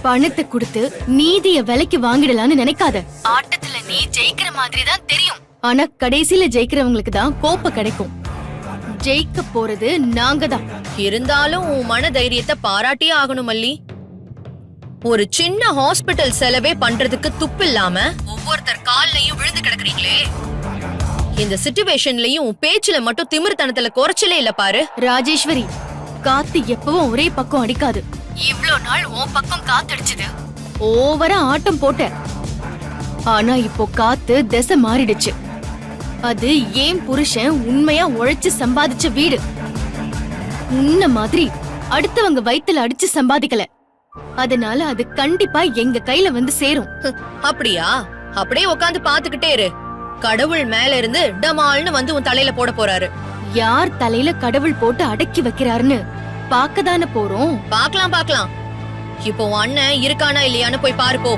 பணத்தை கொடுத்து நீதிய விலைக்கு வாங்கிடலாம்னு நினைக்காத. ஆட்டத்துல நீ ஜெயிக்கிற மாதிரி தான் தெரியும், ஆனா கடைசியில ஜெயிக்கிறவங்களுக்கு தான் கோப்பை கிடைக்கும். ஜெயிக்க போறது நாங்க தான். இருந்தாலும் உன் மன தைரியத்தை பாராட்டியே ஆகணும் மல்லி. ஒரு சின்ன ஹாஸ்பிட்டல் செலவே பண்றதுக்கு துப்பு இல்லாம ஒவ்வொருத்தர் கால்லயும் விழுந்து கிடக்குறீங்களே. இந்த சிச்சுவேஷன்லயும் பேச்சுல மட்டும் திமிர்த்தனத்துல குறைச்சலே இல்ல பாரு. ராஜேஸ்வரி, காத்து எப்பவும் ஒரே பக்கம் அடிக்காது. இவ்ளோ நாள் உன் பக்கம் காத்தடிச்சது, ஓவரா ஆட்டம் போட்ட. ஆனா இப்போ காத்து திசை மாறிடுச்சு. அது ஏன் புருஷன் உண்மையா உழைச்சு சம்பாதிச்ச வீடு. உன்ன மாதிரி அடுத்தவங்க வயித்துல அடிச்சு சம்பாதிக்கல. அதனால அது கண்டிப்பா எங்க கையில வந்து சேரும். அப்படியா? அப்படியே உட்காந்து பாத்துக்கிட்டே இரு. கடவுள் மேல இருந்து டமால்னு வந்து உன் தலையில போட போறாரு. யார் தலையில கடவுள் போட்டு அடக்கி வைக்கிறாருன்னு பாக்கதானே போறோம். பாக்கலாம். இப்போ உன் அண்ணன் இருக்கானா இல்லையான்னு போய் பாரு போ.